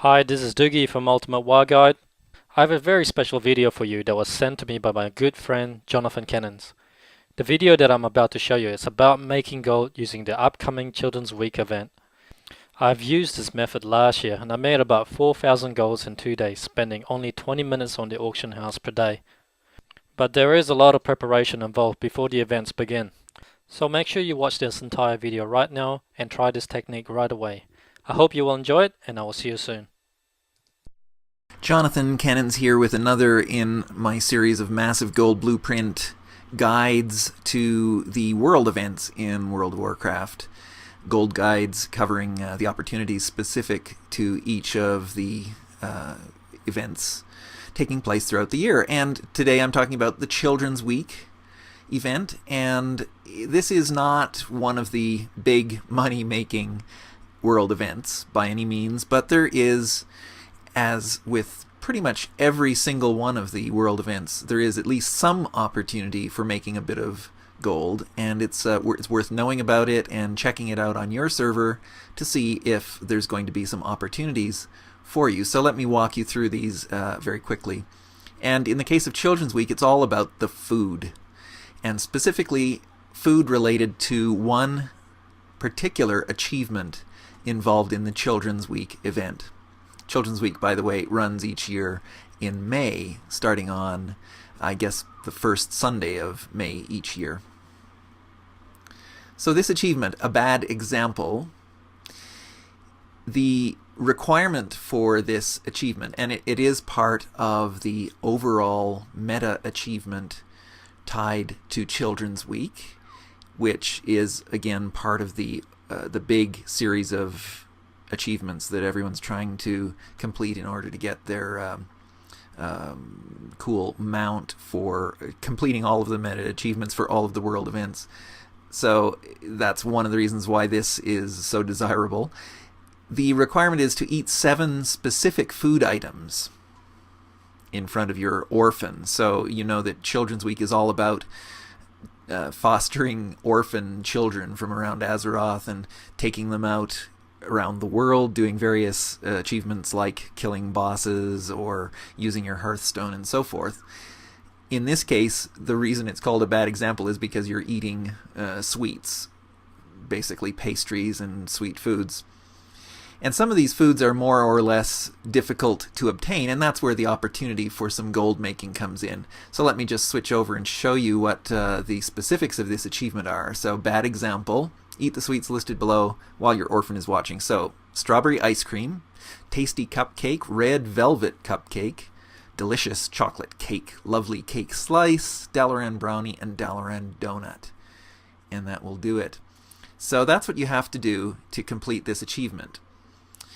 Hi, this is Doogie from Ultimate WoW Guide. I have a very special video for you that was sent to me by my good friend Jonathan Cannons. The video that I'm about to show you is about making gold using the upcoming Children's Week event. I've used this method last year and I made about 4,000 golds in 2 days, spending only 20 minutes on the auction house per day. But there is a lot of preparation involved before the events begin. So make sure you watch this entire video right now and try this technique right away. I hope you will enjoy it and I will see you soon. Jonathan Cannons here with another in my series of massive gold blueprint guides to the world events in World of Warcraft. Gold guides covering the opportunities specific to each of the events taking place throughout the year. And today I'm talking about the Children's Week event, and this is not one of the big money-making world events by any means, but there is, as with pretty much every single one of the world events, there is at least some opportunity for making a bit of gold, and it's worth knowing about it and checking it out on your server to see if there's going to be some opportunities for you. So let me walk you through these very quickly. And in the case of Children's Week, it's all about the food, and specifically food related to one particular achievement involved in the Children's Week event. Children's Week, by the way, runs each year in May, starting on, I guess, the first Sunday of May each year. So this achievement, a bad example, the requirement for this achievement, and it is part of the overall meta achievement tied to Children's Week, which is, again, part of the big series of achievements that everyone's trying to complete in order to get their cool mount for completing all of the meta achievements for all of the world events. So that's one of the reasons why this is so desirable. The requirement is to eat 7 specific food items in front of your orphan. So you know that Children's Week is all about fostering orphan children from around Azeroth and taking them out around the world, doing various achievements like killing bosses or using your Hearthstone and so forth. In this case, the reason it's called a bad example is because you're eating sweets, basically pastries and sweet foods. And some of these foods are more or less difficult to obtain, and that's where the opportunity for some gold making comes in. So let me just switch over and show you what the specifics of this achievement are. So bad example, eat the sweets listed below while your orphan is watching. So strawberry ice cream, tasty cupcake, red velvet cupcake, delicious chocolate cake, lovely cake slice, Dalaran brownie, and Dalaran donut. And that will do it. So that's what you have to do to complete this achievement.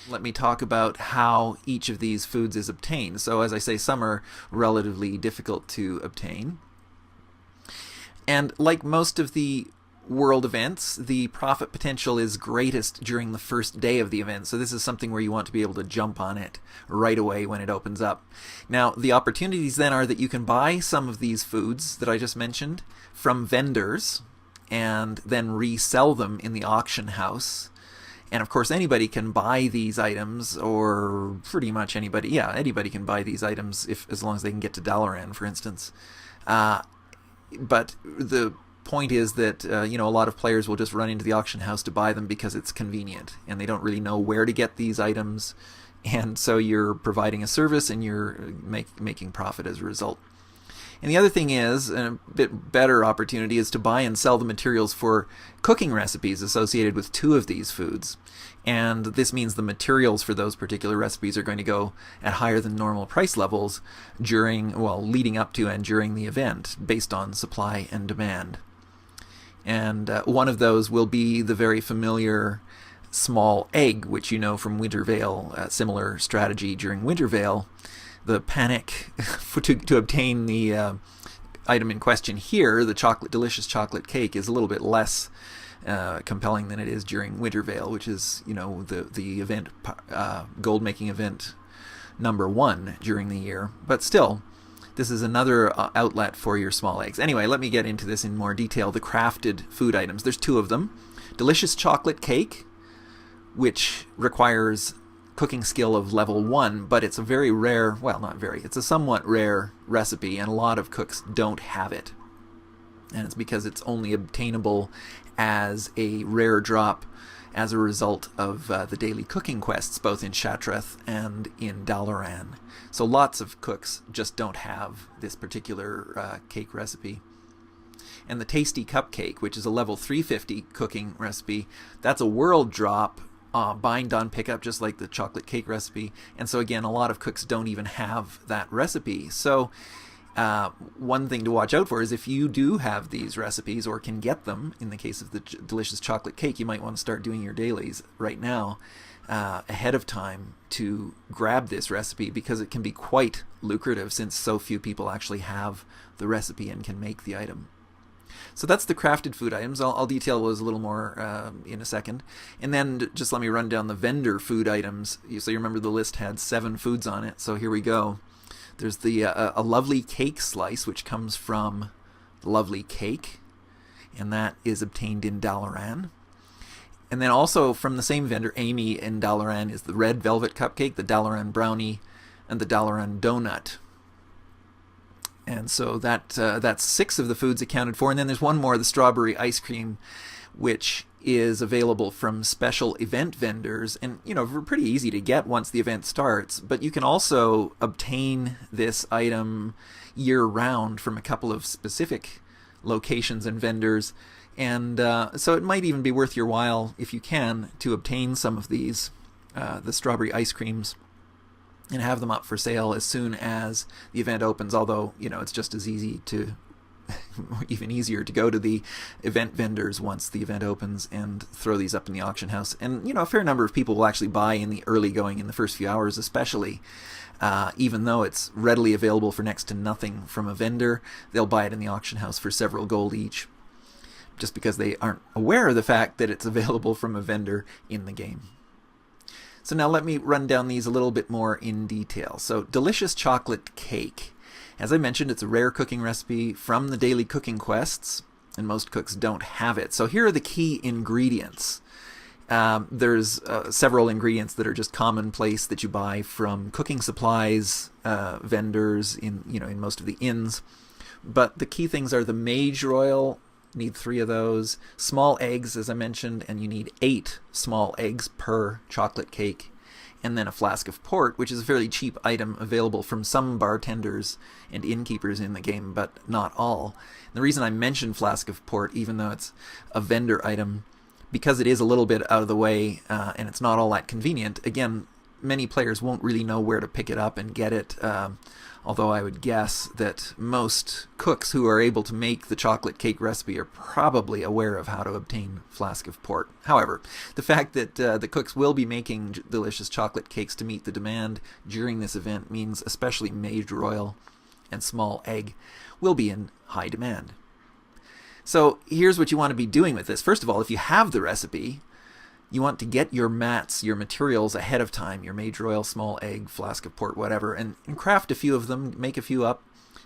Let me talk about how each of these foods is obtained. So as I say, some are relatively difficult to obtain. And like most of the world events, the profit potential is greatest during the first day of the event. So this is something where you want to be able to jump on it right away when it opens up. Now, the opportunities then are that you can buy some of these foods that I just mentioned from vendors and then resell them in the auction house. And of course, anybody can buy these items, or pretty much anybody. Yeah, anybody can buy these items as long as they can get to Dalaran, for instance. But the point is that a lot of players will just run into the auction house to buy them because it's convenient, and they don't really know where to get these items. And so you're providing a service, and you're making profit as a result. And the other thing is, a bit better opportunity is to buy and sell the materials for cooking recipes associated with 2 of these foods. And this means the materials for those particular recipes are going to go at higher than normal price levels leading up to and during the event, based on supply and demand. And one of those will be the very familiar small egg, which you know from Wintervale, a similar strategy during Wintervale. The panic to obtain the item in question here, the delicious chocolate cake, is a little bit less compelling than it is during Wintervale, which is the event, gold making event number 1 during the year. But still, this is another outlet for your small eggs. Anyway, let me get into this in more detail. The crafted food items. There's 2 of them. Delicious chocolate cake, which requires cooking skill of level 1, but it's a very rare, well, not very, it's a somewhat rare recipe, and a lot of cooks don't have it. And it's because it's only obtainable as a rare drop as a result of the daily cooking quests, both in Shattrath and in Dalaran. So lots of cooks just don't have this particular cake recipe. And the Tasty Cupcake, which is a level 350 cooking recipe, that's a world drop, bind on pickup, just like the chocolate cake recipe. And so again, a lot of cooks don't even have that recipe. So one thing to watch out for is if you do have these recipes or can get them, in the case of the delicious chocolate cake, you might want to start doing your dailies right now ahead of time to grab this recipe, because it can be quite lucrative since so few people actually have the recipe and can make the item. So that's the crafted food items. I'll detail those a little more in a second. And then just let me run down the vendor food items. So you remember the list had 7 foods on it. So here we go. There's the a lovely cake slice, which comes from Lovely Cake, and that is obtained in Dalaran. And then also from the same vendor, Aimee in Dalaran, is the red velvet cupcake, the Dalaran brownie, and the Dalaran donut. And so that's 6 of the foods accounted for. And then there's one more, the strawberry ice cream, which is available from special event vendors, and pretty easy to get once the event starts. But you can also obtain this item year-round from a couple of specific locations and vendors. And so it might even be worth your while, if you can, to obtain some of these, the strawberry ice creams, and have them up for sale as soon as the event opens, although, it's just as easy to, even easier to go to the event vendors once the event opens and throw these up in the auction house. And, a fair number of people will actually buy in the early going, in the first few hours especially, even though it's readily available for next to nothing from a vendor. They'll buy it in the auction house for several gold each, just because they aren't aware of the fact that it's available from a vendor in the game. So now let me run down these a little bit more in detail. So delicious chocolate cake. As I mentioned, it's a rare cooking recipe from the daily cooking quests, and most cooks don't have it. So here are the key ingredients. There's several ingredients that are just commonplace that you buy from cooking supplies vendors in most of the inns. But the key things are the mage royal. Need 3 of those. Small eggs, as I mentioned, and you need 8 small eggs per chocolate cake. And then a flask of port, which is a fairly cheap item available from some bartenders and innkeepers in the game, but not all. And the reason I mentioned flask of port, even though it's a vendor item, because it is a little bit out of the way and it's not all that convenient. Again, many players won't really know where to pick it up and get it, although I would guess that most cooks who are able to make the chocolate cake recipe are probably aware of how to obtain flask of port. However, the fact that the cooks will be making delicious chocolate cakes to meet the demand during this event means especially mage royal and small egg will be in high demand. So here's what you want to be doing with this. First of all, if you have the recipe, you want to get your mats, your materials ahead of time, your mage royal, small egg, flask of port, whatever, and craft a few of them, make a few up,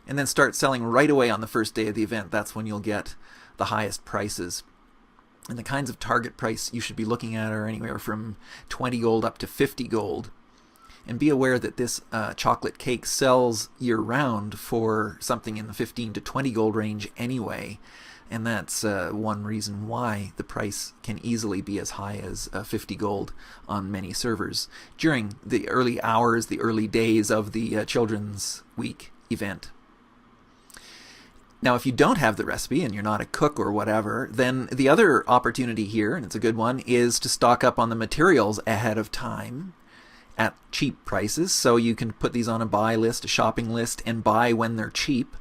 and then start selling right away on the first day of the event. That's when you'll get the highest prices. And the kinds of target price you should be looking at are anywhere from 20 gold up to 50 gold. And be aware that this chocolate cake sells year-round for something in the 15 to 20 gold range anyway. And that's one reason why the price can easily be as high as 50 gold on many servers during the early hours, the early days of the Children's Week event. Now, if you don't have the recipe and you're not a cook or whatever, then the other opportunity here, and it's a good one, is to stock up on the materials ahead of time at cheap prices. So you can put these on a buy list, a shopping list, and buy when they're cheap.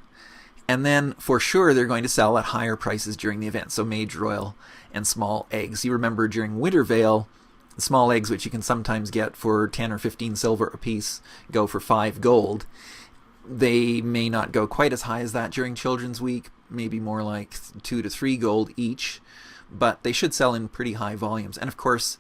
And then, for sure, they're going to sell at higher prices during the event. So mage royal and small eggs. You remember during Winter Veil, the small eggs, which you can sometimes get for 10 or 15 silver apiece, go for 5 gold. They may not go quite as high as that during Children's Week, maybe more like 2 to 3 gold each. But they should sell in pretty high volumes. And of course,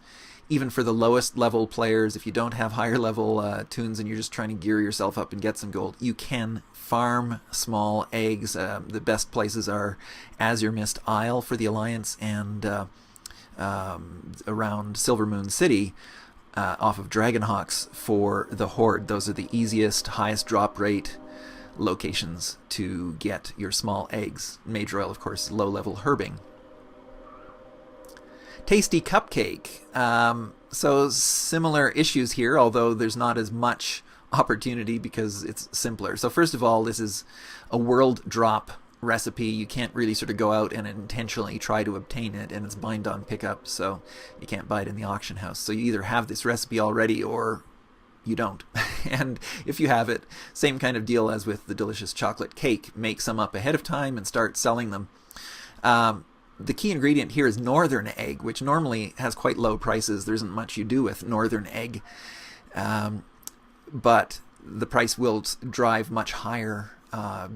even for the lowest level players, if you don't have higher level tunes and you're just trying to gear yourself up and get some gold, you can farm small eggs. The best places are Azure Mist Isle for the Alliance and around Silver Moon City off of Dragonhawks for the Horde. Those are the easiest, highest drop rate locations to get your small eggs. Mage Royal, of course, low-level herbing. Tasty Cupcake. So similar issues here, although there's not as much opportunity because it's simpler. So first of all, this is a world drop recipe. You can't really sort of go out and intentionally try to obtain it, and it's bind on pickup, so you can't buy it in the auction house. So you either have this recipe already or you don't. And if you have it, same kind of deal as with the delicious chocolate cake. Make some up ahead of time and start selling them. The key ingredient here is northern egg, which normally has quite low prices. There isn't much you do with northern egg, but the price will drive much higher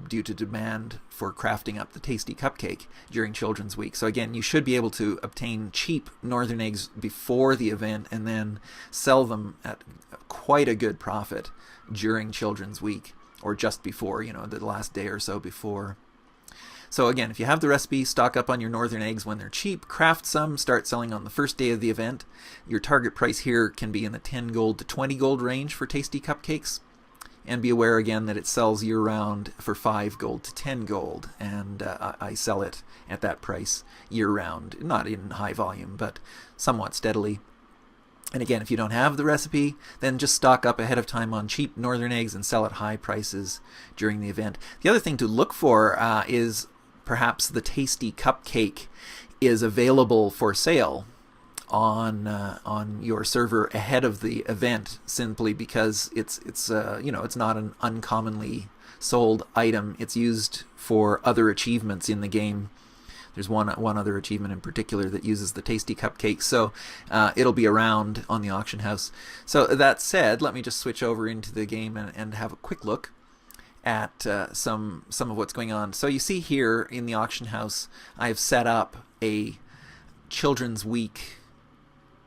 due to demand for crafting up the tasty cupcake during Children's Week. So again, you should be able to obtain cheap northern eggs before the event and then sell them at quite a good profit during Children's Week, or just before, you know, the last day or so before. So again, if you have the recipe, stock up on your northern eggs when they're cheap, craft some, start selling on the first day of the event. Your target price here can be in the 10 gold to 20 gold range for tasty cupcakes. And be aware again that it sells year-round for 5 gold to 10 gold, and I sell it at that price year-round, not in high volume, but somewhat steadily. And again, if you don't have the recipe, then just stock up ahead of time on cheap northern eggs and sell at high prices during the event. The other thing to look for is perhaps the tasty cupcake is available for sale on your server ahead of the event, simply because it's you know, it's not an uncommonly sold item. It's used for other achievements in the game. There's one other achievement in particular that uses the tasty cupcake, so it'll be around on the auction house. So that said, let me just switch over into the game and have a quick look at some of what's going on. So you see here in the auction house, I have set up a Children's Week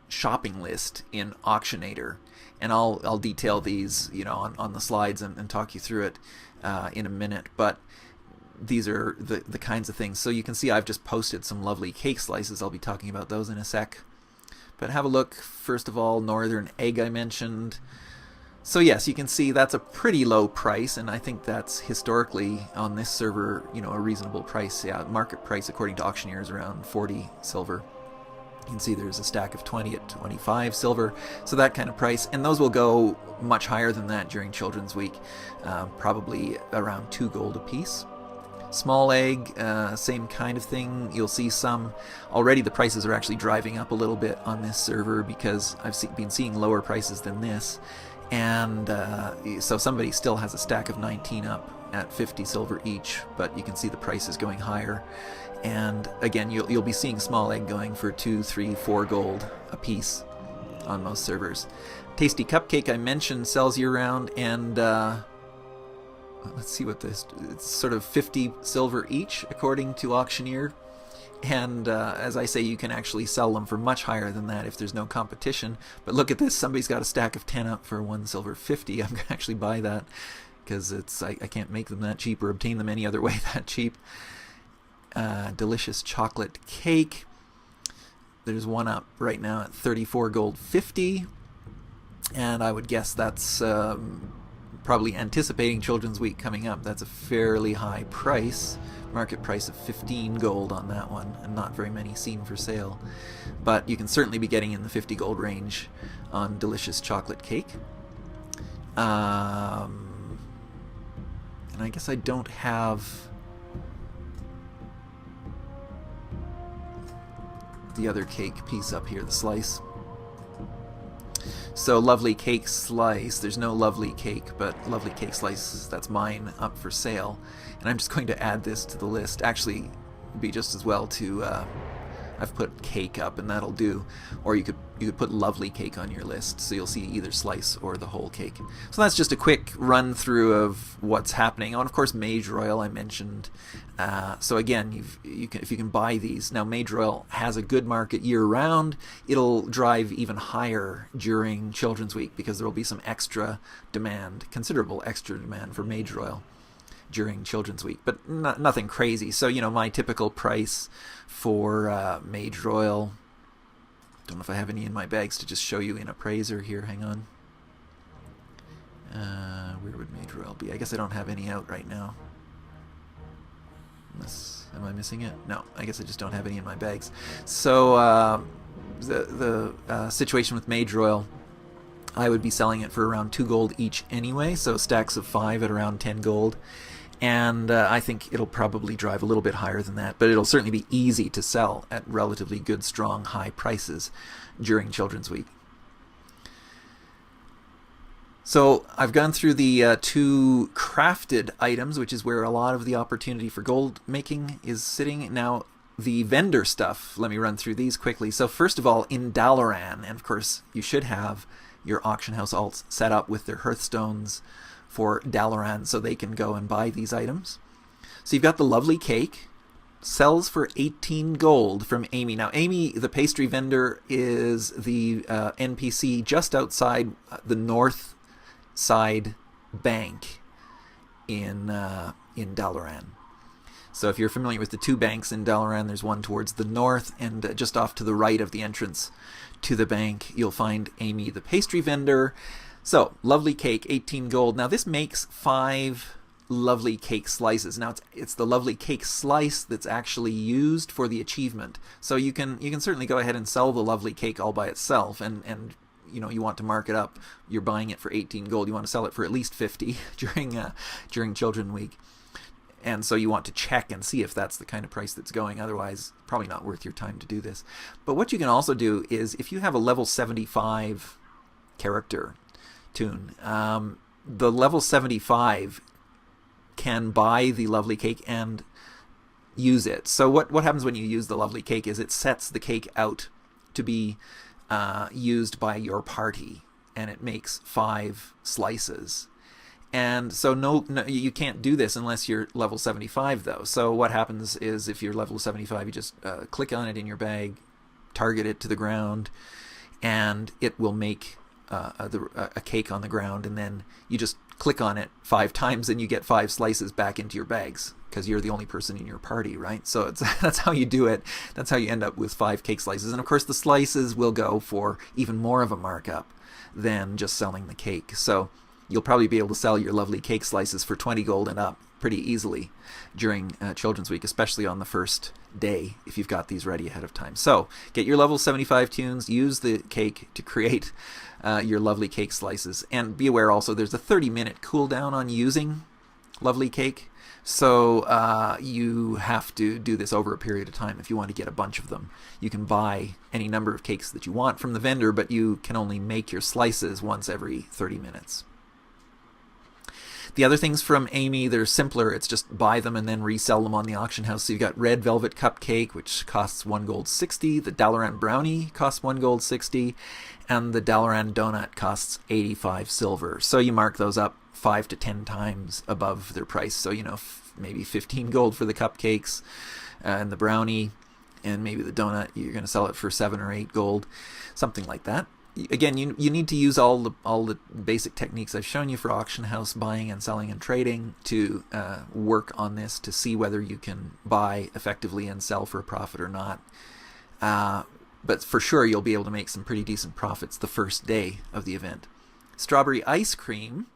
shopping list in Auctionator, and I'll detail these, you know, on the slides and talk you through it in a minute. But these are the kinds of things. So you can see I've just posted some lovely cake slices. I'll be talking about those in a sec. But have a look. First of all, northern egg I mentioned. So yes, you can see that's a pretty low price, and I think that's historically on this server, you know, a reasonable price. Yeah, market price according to Auctioneer is around 40 silver. You can see there's a stack of 20 at 25 silver, so that kind of price. And those will go much higher than that during Children's Week, probably around 2 gold a piece. Small egg, same kind of thing. You'll see some already. The prices are actually driving up a little bit on this server because I've been seeing lower prices than this. And so somebody still has a stack of 19 up at 50 silver each, but you can see the price is going higher. And again, you'll be seeing small egg going for 2, 3, 4 gold a piece on most servers. Tasty Cupcake I mentioned sells year-round, and let's see what this, it's sort of 50 silver each according to Auctioneer. And as I say, you can actually sell them for much higher than that if there's no competition. But look at this, somebody's got a stack of 10 up for 1 silver 50. I'm going to actually buy that because I can't make them that cheap or obtain them any other way that cheap. Delicious chocolate cake. There's one up right now at 34 gold 50, and I would guess that's probably anticipating Children's Week coming up. That's a fairly high price, market price of 15 gold on that one, and not very many seen for sale, but you can certainly be getting in the 50 gold range on delicious chocolate cake. And I guess I don't have the other cake piece up here, the slice. So lovely cake slice, there's no lovely cake, but lovely cake slice, that's mine, up for sale. And I'm just going to add this to the list. Actually, it'd be just as well to I've put cake up, and that'll do. Or you could put lovely cake on your list, so you'll see either slice or the whole cake. So that's just a quick run through of what's happening. Oh, and of course Mage Royal I mentioned. So again, if you can buy these now, Mage Royal has a good market year round. It'll drive even higher during Children's Week because there will be some extra demand, considerable extra demand for Mage Royal during Children's Week, but nothing crazy. So, you know, my typical price for Mage Royal Don't know if I have any in my bags to just show you in appraiser here. Hang on. Where would Major Oil be? I guess I don't have any out right now. Am I missing it? No, I guess I just don't have any in my bags. So the situation with Major Oil, I would be selling it for around 2 gold each anyway, so stacks of 5 at around 10 gold. And I think it'll probably drive a little bit higher than that, but it'll certainly be easy to sell at relatively good, strong, high prices during Children's Week. So I've gone through the 2 crafted items, which is where a lot of the opportunity for gold making is sitting. Now, the vendor stuff, let me run through these quickly. So first of all, in Dalaran, and of course you should have your auction house alts set up with their hearthstones for Dalaran so they can go and buy these items. So you've got the lovely cake, sells for 18 gold from Aimee. Now Aimee, the pastry vendor, is the NPC just outside the north side bank in Dalaran. So if you're familiar with the 2 banks in Dalaran, there's one towards the north, and just off to the right of the entrance to the bank, you'll find Aimee, the pastry vendor. So, lovely cake, 18 gold. Now this makes 5 lovely cake slices. Now it's the lovely cake slice that's actually used for the achievement. So you can certainly go ahead and sell the lovely cake all by itself, and you know, you want to mark it up. You're buying it for 18 gold. You want to sell it for at least 50 during Children's Week. And so you want to check and see if that's the kind of price that's going. Otherwise, probably not worth your time to do this. But what you can also do is, if you have a level 75 character toon, the level 75 can buy the lovely cake and use it. So what happens when you use the lovely cake is it sets the cake out to be used by your party, and it makes 5 slices. And so no, you can't do this unless you're level 75 though. So what happens is, if you're level 75, you just click on it in your bag, target it to the ground, and it will make a cake on the ground, and then you just click on it 5 times and you get 5 slices back into your bags, because you're the only person in your party, right? So that's how you do it. That's how you end up with 5 cake slices. And of course the slices will go for even more of a markup than just selling the cake. So you'll probably be able to sell your lovely cake slices for 20 gold and up pretty easily during Children's Week, especially on the first day if you've got these ready ahead of time. So get your level 75 tunes, use the cake to create your lovely cake slices. And be aware also, there's a 30-minute cooldown on using lovely cake. So you have to do this over a period of time if you want to get a bunch of them. You can buy any number of cakes that you want from the vendor, but you can only make your slices once every 30 minutes. The other things from Aimee, they're simpler. It's just buy them and then resell them on the auction house. So you've got Red Velvet Cupcake, which costs 1 gold 60. The Dalaran Brownie costs 1 gold 60. And the Dalaran Donut costs 85 silver. So you mark those up 5 to 10 times above their price. So, you know, maybe 15 gold for the cupcakes and the brownie, and maybe the donut, you're going to sell it for 7 or 8 gold, something like that. Again, you need to use all the basic techniques I've shown you for auction house buying and selling and trading to work on this, to see whether you can buy effectively and sell for a profit or not. But for sure, you'll be able to make some pretty decent profits the first day of the event. Strawberry ice cream.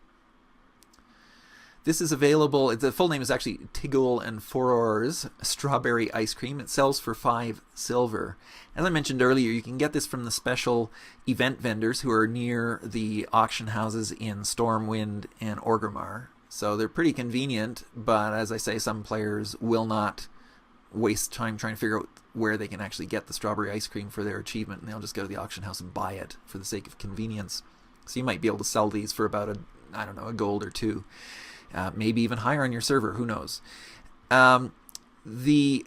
This is available, the full name is actually Tigul and Furor's Strawberry Ice Cream. It sells for 5 silver. As I mentioned earlier, you can get this from the special event vendors who are near the auction houses in Stormwind and Orgrimmar. So they're pretty convenient, but as I say, some players will not waste time trying to figure out where they can actually get the strawberry ice cream for their achievement, and they'll just go to the auction house and buy it for the sake of convenience. So you might be able to sell these for about a gold or 2. Maybe even higher on your server, who knows. The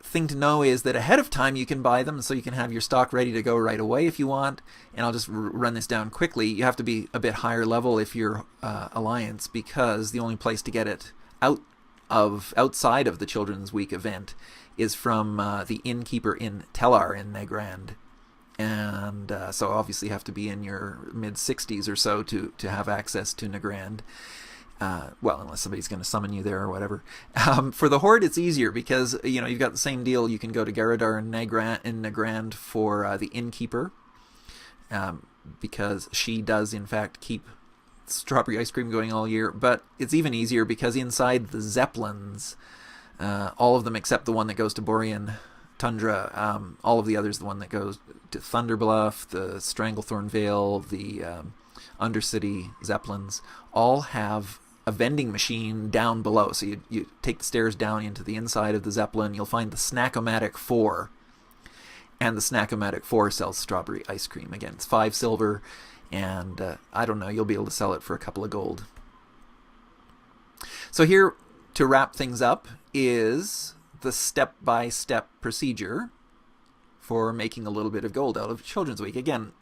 thing to know is that ahead of time you can buy them, so you can have your stock ready to go right away if you want. And I'll just run this down quickly. You have to be a bit higher level if you're Alliance, because the only place to get it outside of the Children's Week event is from the innkeeper in Tellar in Nagrand. And so obviously you have to be in your mid-60s or so to have access to Nagrand. Well, unless somebody's going to summon you there or whatever. For the Horde, it's easier because you've got the same deal. You can go to Garadar and Nagrand for the Innkeeper, because she does in fact keep strawberry ice cream going all year. But it's even easier because inside the Zeppelins, all of them except the one that goes to Borean Tundra, all of the others, the one that goes to Thunderbluff, the Stranglethorn Vale, the Undercity Zeppelins, all have a vending machine down below. So you take the stairs down into the inside of the Zeppelin, you'll find the Snack-O-Matic 4, and the Snack-O-Matic 4 sells strawberry ice cream. Again, it's 5 silver, and I don't know, you'll be able to sell it for a couple of gold. So here, to wrap things up, is the step-by-step procedure for making a little bit of gold out of Children's Week. Again,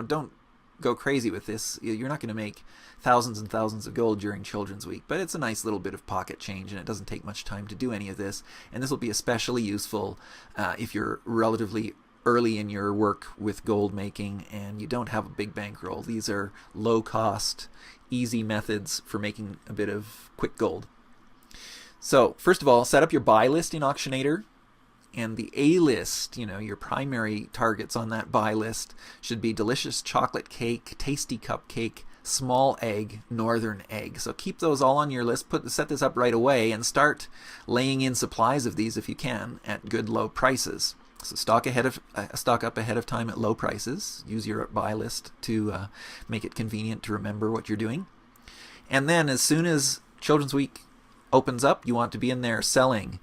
don't go crazy with this. You're not going to make thousands and thousands of gold during Children's Week, but it's a nice little bit of pocket change, and it doesn't take much time to do any of this. And this will be especially useful if you're relatively early in your work with gold making and you don't have a big bankroll. These are low-cost, easy methods for making a bit of quick gold. So, first of all, set up your buy list in Auctionator. And the A list, your primary targets on that buy list should be delicious chocolate cake, tasty cupcake, small egg, northern egg. So keep those all on your list. Set this up right away and start laying in supplies of these if you can at good low prices. So stock up ahead of time at low prices. Use your buy list to make it convenient to remember what you're doing. And then as soon as Children's Week opens up, you want to be in there selling.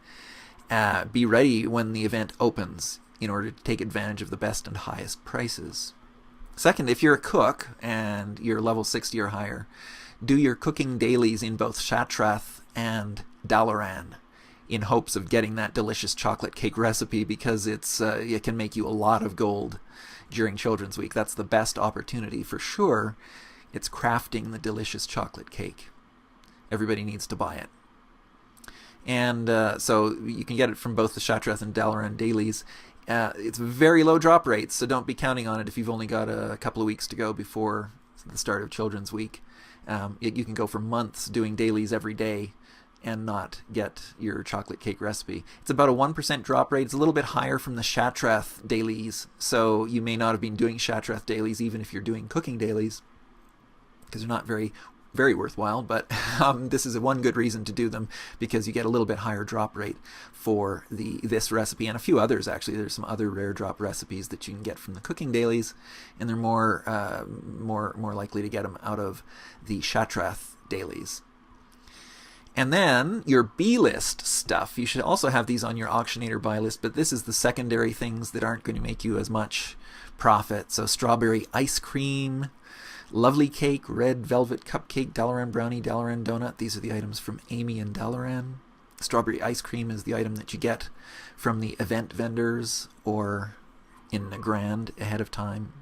Be ready when the event opens in order to take advantage of the best and highest prices. Second, if you're a cook and you're level 60 or higher, do your cooking dailies in both Shattrath and Dalaran in hopes of getting that delicious chocolate cake recipe, because it can make you a lot of gold during Children's Week. That's the best opportunity for sure. It's crafting the delicious chocolate cake. Everybody needs to buy it. And so you can get it from both the Shattrath and Dalaran dailies. It's very low drop rates, so don't be counting on it if you've only got a couple of weeks to go before the start of Children's Week. You can go for months doing dailies every day and not get your chocolate cake recipe. It's about a 1% drop rate. It's a little bit higher from the Shattrath dailies, so you may not have been doing Shattrath dailies even if you're doing cooking dailies, because they're not very worthwhile, but this is one good reason to do them, because you get a little bit higher drop rate for this recipe and a few others. Actually, there's some other rare drop recipes that you can get from the cooking dailies, and they're more likely to get them out of the Shattrath dailies. And then your B-list stuff, you should also have these on your Auctionator buy list, but this is the secondary things that aren't going to make you as much profit. So strawberry ice cream, lovely cake, red velvet cupcake, Dalaran brownie, Dalaran donut. These are the items from Aimee and Dalaran. Strawberry ice cream is the item that you get from the event vendors or in Nagrand ahead of time.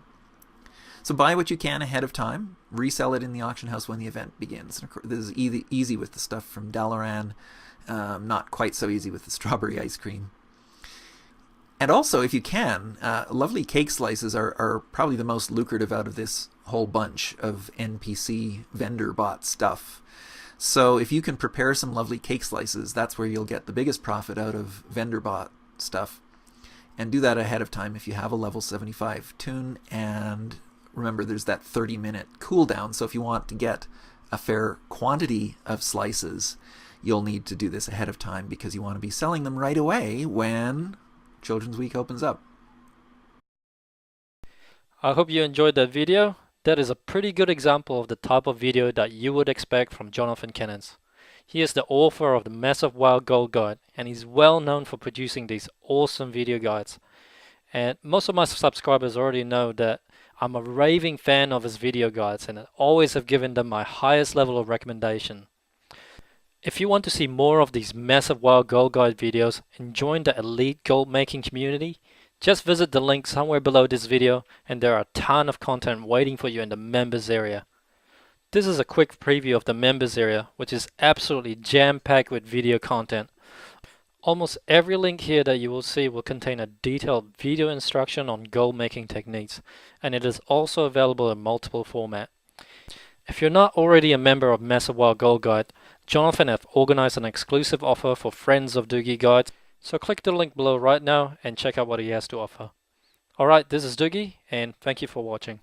So buy what you can ahead of time, resell it in the auction house when the event begins. And of course, this is easy with the stuff from Dalaran, not quite so easy with the strawberry ice cream. And also, if you can, lovely cake slices are probably the most lucrative out of this whole bunch of NPC vendor bot stuff. So if you can prepare some lovely cake slices, that's where you'll get the biggest profit out of vendor bot stuff. And do that ahead of time if you have a level 75 toon. And remember, there's that 30-minute cooldown, so if you want to get a fair quantity of slices, you'll need to do this ahead of time, because you want to be selling them right away when Children's Week opens up. I hope you enjoyed that video. That is a pretty good example of the type of video that you would expect from Jonathan Kennens. He is the author of the Massive WoW Gold Guide, and he's well known for producing these awesome video guides. And most of my subscribers already know that I'm a raving fan of his video guides, and I always have given them my highest level of recommendation. If you want to see more of these Massive WoW Gold Guide videos and join the elite gold making community, just visit the link somewhere below this video, and there are a ton of content waiting for you in the members area. This is a quick preview of the members area, which is absolutely jam-packed with video content. Almost every link here that you will see will contain a detailed video instruction on gold making techniques, and it is also available in multiple formats. If you're not already a member of Massive Wild Gold Guide, Jonathan has organized an exclusive offer for friends of Doogie Guides, so click the link below right now and check out what he has to offer. Alright, this is Doogie, and thank you for watching.